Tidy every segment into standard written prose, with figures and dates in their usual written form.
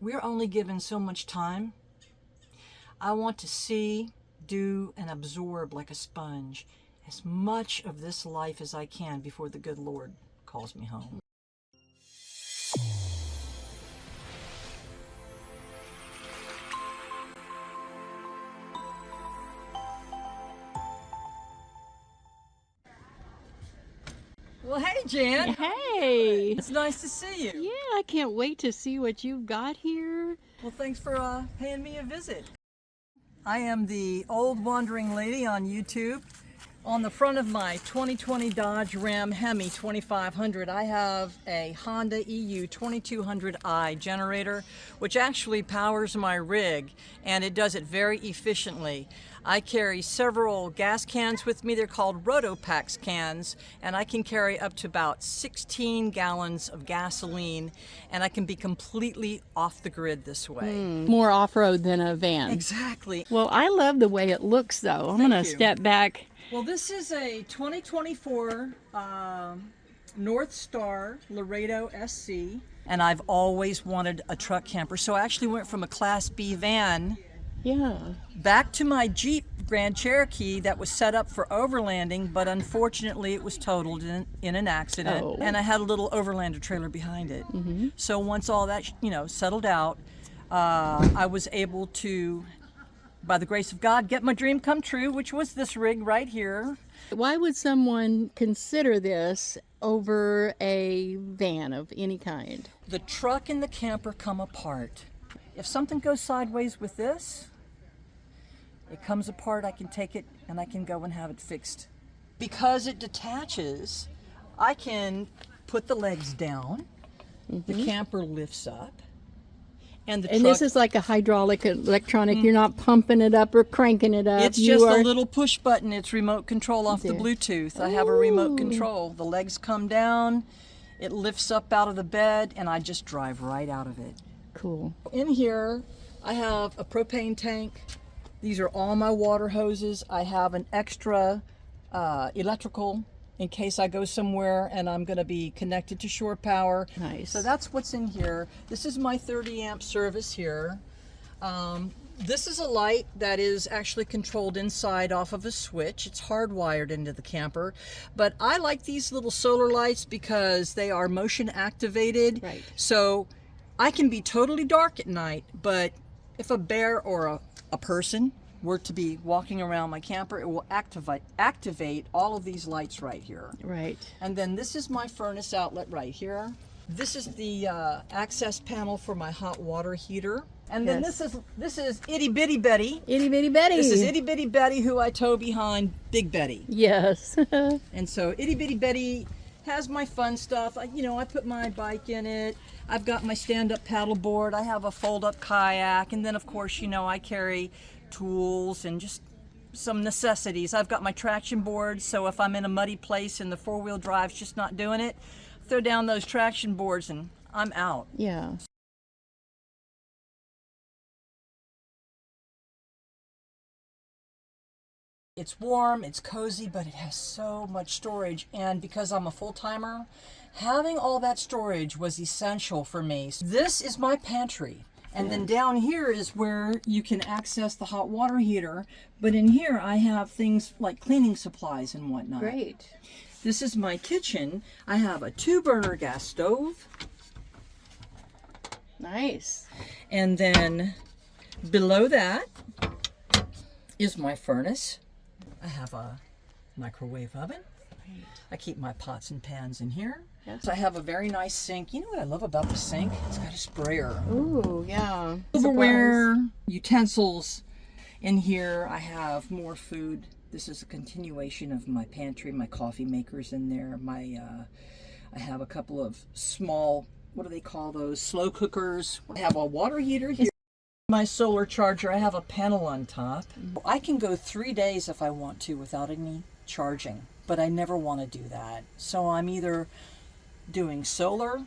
We're only given so much time. I want to see, do, and absorb like a sponge as much of this life as I can before the good Lord calls me home. Well, hey, Jan. Hey! It's nice to see you. Yeah, I can't wait to see what you've got here. Well, thanks for paying me a visit. I am the old wandering lady on YouTube. On the front of my 2020 Dodge Ram Hemi 2500, I have a Honda EU 2200i generator, which actually powers my rig, and it does it very efficiently. I carry several gas cans with me. They're called Rotopax cans, and I can carry up to about 16 gallons of gasoline, and I can be completely off the grid this way. More off-road than a van. Exactly. Well, I love the way it looks, though. I'm going to you. step back. Well, this is a 2024 Northstar Loredo SC, and I've always wanted a truck camper, so I actually went from a Class B van back to my Jeep Grand Cherokee that was set up for overlanding, but unfortunately it was totaled in an accident, and I had a little overlander trailer behind it. So once all that settled out, I was able to, by the grace of God, get my dream come true, which was this rig right here. Why would someone consider this over a van of any kind? The truck and the camper come apart. If something goes sideways with this, it comes apart, I can take it and I can go and have it fixed. Because it detaches, I can put the legs down, the camper lifts up, and truck, this is like a hydraulic electronic. You're not pumping it up or cranking it up. It's just a little push button. It's remote control off the Bluetooth. I have a remote control. The legs come down, it lifts up out of the bed, and I just drive right out of it. Cool. In here, I have a propane tank. These are all my water hoses. I have an extra electrical in case I go somewhere and I'm going to be connected to shore power. Nice. So that's what's in here. This is my 30 amp service here. This is a light that is actually controlled inside off of a switch. It's hardwired into the camper. But I like these little solar lights because they are motion activated. Right. So I can be totally dark at night, but if a bear or a person were to be walking around my camper, it will activate all of these lights right here. Right. And then this is my furnace outlet right here. This is the access panel for my hot water heater. And then this is Itty Bitty Betty. Itty Bitty Betty. This is Itty Bitty Betty, who I tow behind Big Betty. Yes. And so Itty Bitty Betty has my fun stuff. I put my bike in it. I've got my stand-up paddle board. I have a fold-up kayak. And then, of course, I carry tools and just some necessities. I've got my traction board, so if I'm in a muddy place and the four-wheel drive's just not doing it, throw down those traction boards and I'm out. Yeah. It's warm, it's cozy, but it has so much storage, and because I'm a full-timer, having all that storage was essential for me. This is my pantry. And then down here is where you can access the hot water heater. But in here, I have things like cleaning supplies and whatnot. Great. This is my kitchen. I have a 2-burner gas stove. Nice. And then below that is my furnace. I have a microwave oven. Right. I keep my pots and pans in here. Yes. So I have a very nice sink. You know what I love about the sink? It's got a sprayer. Ooh, yeah. Silverware, utensils. In here I have more food. This is a continuation of my pantry. My coffee maker's in there. I have a couple of small, what do they call those? Slow cookers. I have a water heater here. My solar charger, I have a panel on top. I can go 3 days if I want to without any charging, but I never want to do that. So I'm either doing solar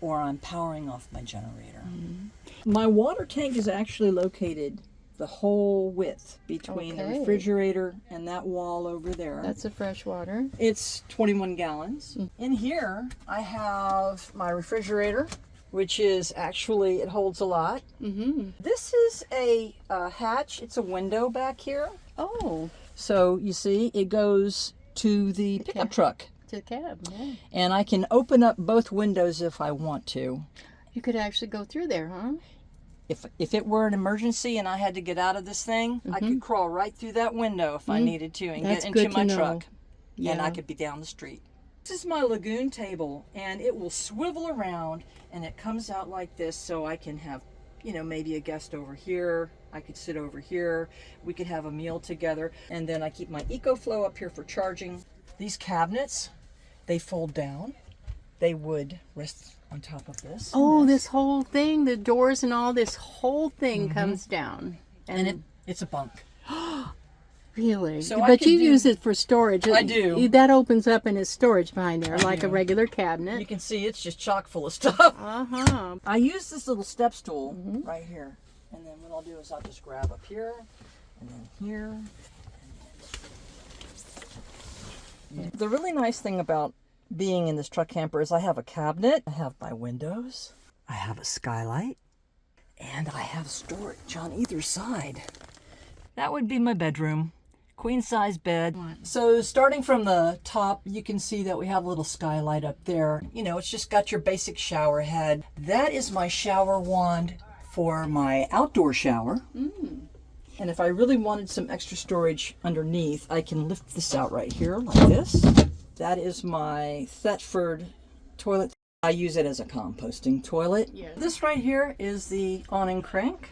or I'm powering off my generator. My water tank is actually located the whole width between the refrigerator and that wall over there. That's a fresh water. It's 21 gallons. In here, I have my refrigerator. which is actually, it holds a lot. This is a hatch. It's a window back here. Oh, So you see, it goes to the pickup truck. to the cab, yeah. And I can open up both windows if I want to. You could actually go through there, huh? If it were an emergency and I had to get out of this thing, I could crawl right through that window if I needed to and That's get into good my to know. truck. Yeah. And I could be down the street. This is my lagoon table, and it will swivel around, and it comes out like this, so I can have, you know, maybe a guest over here. I could sit over here. We could have a meal together. And then I keep my EcoFlow up here for charging. These cabinets, they fold down. They would rest on top of this. Oh, this whole thing, the doors and all, this whole thing comes down. And it's a bunk. Really? So I But could you do- use it for storage. I do. That opens up and is storage behind there, like do. a regular You cabinet. can see it's just chock full of stuff. Uh-huh. I use this little step stool right here. And then what I'll do is I'll just grab up here and then here. The really nice thing about being in this truck camper is I have a cabinet, I have my windows, I have a skylight, and I have storage on either side. That would be my bedroom. Queen size bed. So starting from the top, you can see that we have a little skylight up there. You know, it's just got your basic shower head. That is my shower wand for my outdoor shower. And if I really wanted some extra storage underneath, I can lift this out right here like this. That is my Thetford toilet. I use it as a composting toilet. Yes. This right here is the awning crank.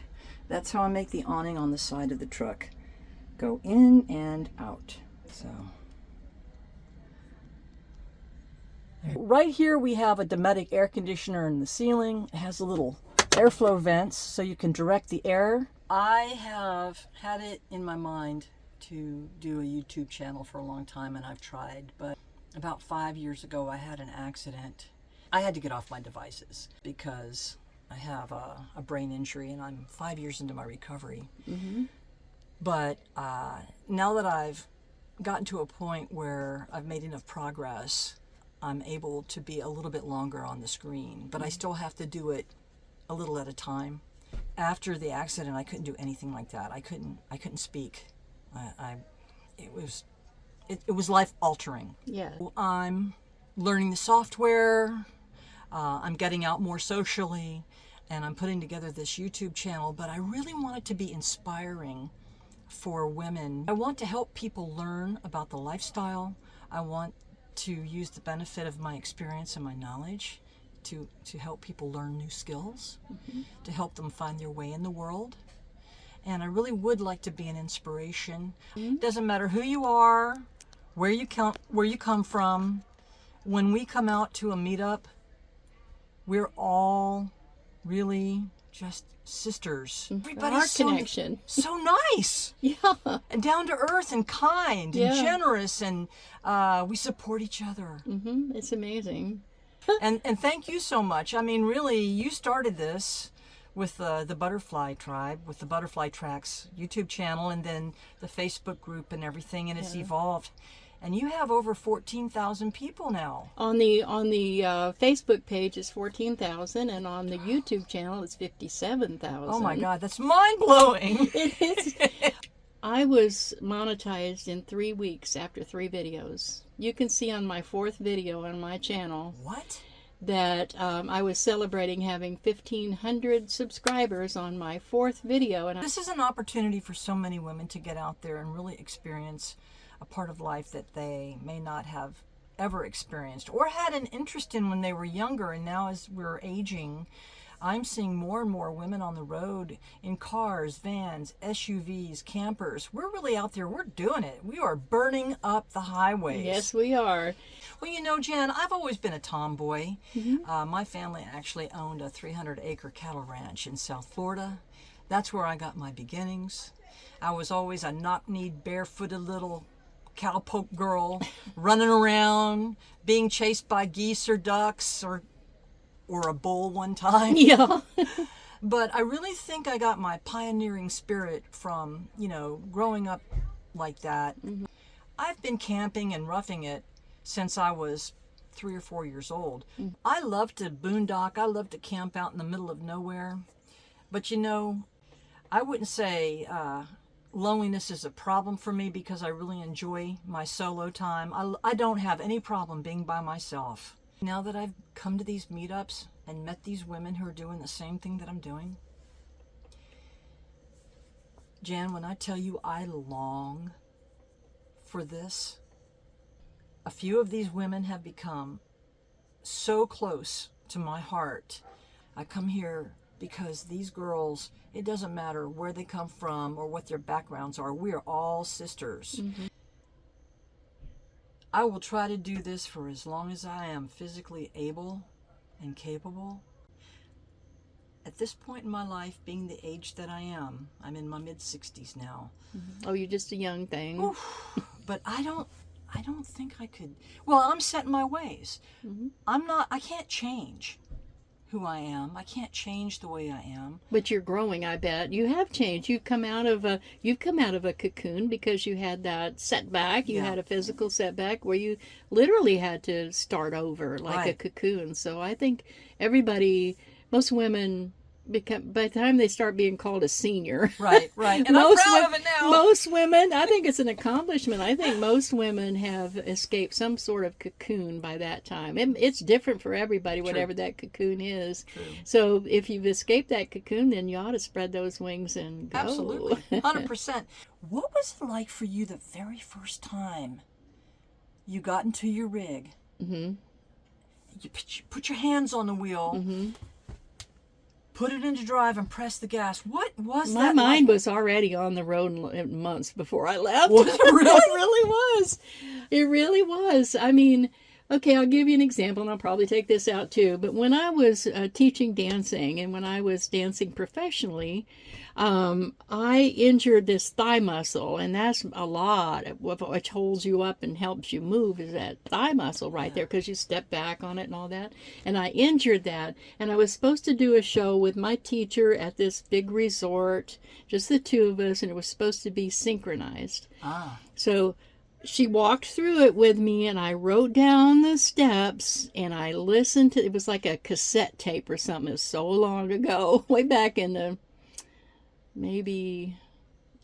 That's how I make the awning on the side of the truck go in and out. So right here we have a Dometic air conditioner in the ceiling. It has a little airflow vents so you can direct the air. I have had it in my mind to do a YouTube channel for a long time, and I've tried, but about 5 years ago I had an accident. I had to get off my devices because I have a brain injury and I'm 5 years into my recovery. But now that I've gotten to a point where I've made enough progress, I'm able to be a little bit longer on the screen, but I still have to do it a little at a time. After the accident, I couldn't do anything like that. I couldn't speak. It was life altering. Yeah. I'm learning the software. I'm getting out more socially, and I'm putting together this YouTube channel, but I really want it to be inspiring for women. I want to help people learn about the lifestyle. I want to use the benefit of my experience and my knowledge to help people learn new skills, to help them find their way in the world. And I really would like to be an inspiration. Doesn't matter who you are, where you come from. When we come out to a meetup, we're all really just sisters. Our Everybody's connection. so nice Yeah. and down to earth and kind Yeah. and generous, and we support each other. It's amazing. and thank you so much. I mean, really, you started this with the Butterfly Tribe, with the Butterfly Tracks YouTube channel, and then the Facebook group and everything, and it's evolved. And you have over 14,000 people now. On the Facebook page is 14,000, and on the YouTube channel it's 57,000. Oh my God, that's mind-blowing. It is. I was monetized in 3 weeks after 3 videos. You can see on my 4th video on my channel What? that I was celebrating having 1,500 subscribers on my 4th video. And This is an opportunity for so many women to get out there and really experience a part of life that they may not have ever experienced or had an interest in when they were younger. And now as we're aging, I'm seeing more and more women on the road in cars, vans, SUVs, campers. We're really out there. We're doing it. We are burning up the highways. yes, we are. Well, you know, Jan, I've always been a tomboy. My family actually owned a 300-acre cattle ranch in South Florida. That's where I got my beginnings. I was always a knock-kneed, barefooted little cowpoke girl running around, being chased by geese or ducks or a bull one time. Yeah. But I really think I got my pioneering spirit from, growing up like that. I've been camping and roughing it since I was 3 or 4 years old. I love to boondock. I love to camp out in the middle of nowhere. But you know, I wouldn't say loneliness is a problem for me because I really enjoy my solo time. I don't have any problem being by myself. Now that I've come to these meetups and met these women who are doing the same thing that I'm doing, Jan, when I tell you I long for this, a few of these women have become so close to my heart. I come here because these girls, it doesn't matter where they come from or what their backgrounds are, we are all sisters. Mm-hmm. I will try to do this for as long as I am physically able and capable. At this point in my life, being the age that I am, I'm in my mid-60s now. Mm-hmm. Oh, you're just a young thing. Oof, but I don't think I could. Well, I'm set in my ways. Mm-hmm. I can't change who I am. I can't change the way I am. But you're growing, I bet. You have changed. You've come out of a cocoon because you had that setback. You had a physical setback where you literally had to start over like a cocoon. So I think most women by the time they start being called a senior. Right. And I'm proud of it now. Most women, I think it's an accomplishment. I think most women have escaped some sort of cocoon by that time. It's different for everybody, whatever that cocoon is. True. So if you've escaped that cocoon, then you ought to spread those wings and go. Absolutely. 100%. What was it like for you the very first time you got into your rig? Mm-hmm. You put your hands on the wheel. Mm-hmm. Put it into drive and press the gas. What was that? My mind was already on the road months before I left. Was it really? It really was. It really was. I mean, okay, I'll give you an example, and I'll probably take this out too. But when I was teaching dancing and when I was dancing professionally, I injured this thigh muscle, and that's a lot of which holds you up and helps you move is that thigh muscle right there because you step back on it and all that. And I injured that, and I was supposed to do a show with my teacher at this big resort, just the two of us, and it was supposed to be synchronized. So she walked through it with me, and I wrote down the steps, and I listened to it. Was like a cassette tape or something. It was so long ago, way back in the maybe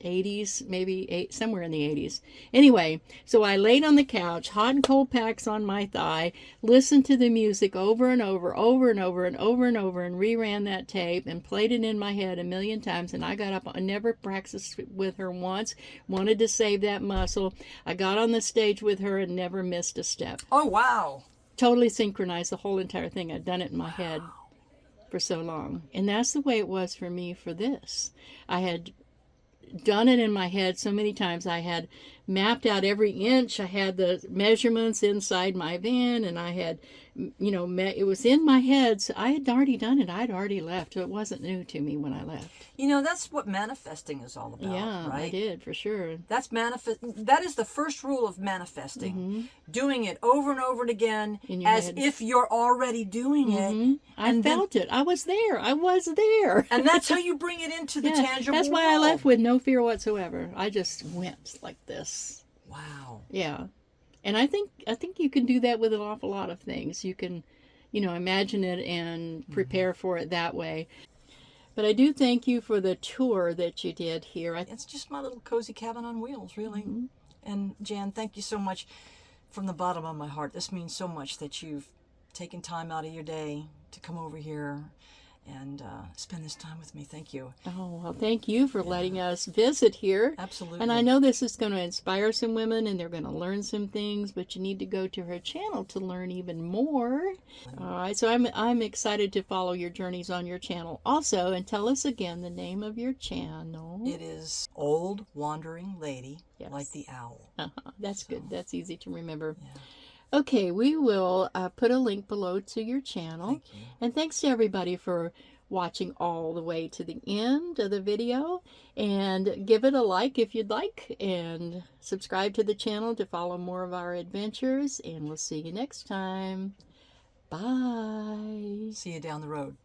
80s, somewhere in the 80s. Anyway, so I laid on the couch, hot and cold packs on my thigh, listened to the music over and over, and reran that tape and played it in my head a million times. And I got up, I never practiced with her once, wanted to save that muscle. I got on the stage with her and never missed a step. Oh, wow. Totally synchronized the whole entire thing. I'd done it in my head for so long. And that's the way it was for me for this. I had done it in my head so many times. I had mapped out every inch. I had the measurements inside my van, and I had, it was in my head. So I had already done it. I'd already left. So it wasn't new to me when I left. That's what manifesting is all about, yeah, right? I did, for sure. That is the first rule of manifesting. Mm-hmm. Doing it over and over again as head. If you're already doing it. I felt it. I was there. And that's how you bring it into the tangible That's why world. I left with no fear whatsoever. I just went like this. Wow. Yeah. And I think you can do that with an awful lot of things. You can, imagine it and prepare for it that way. But I do thank you for the tour that you did here. It's just my little cozy cabin on wheels, really. Mm-hmm. And Jan, thank you so much from the bottom of my heart. This means so much that you've taken time out of your day to come over here and spend this time with me. Thank you. Oh, well, thank you for letting us visit here. Absolutely. And I know this is going to inspire some women, and they're going to learn some things, but you need to go to her channel to learn even more. All right, so I'm excited to follow your journeys on your channel also. And tell us again the name of your channel. It is Old Wandering Lady, like the owl. That's good. That's easy to remember. Yeah. Okay, we will put a link below to your channel. Thank you. And thanks to everybody for watching all the way to the end of the video. And give it a like if you'd like. And subscribe to the channel to follow more of our adventures. And we'll see you next time. Bye. See you down the road.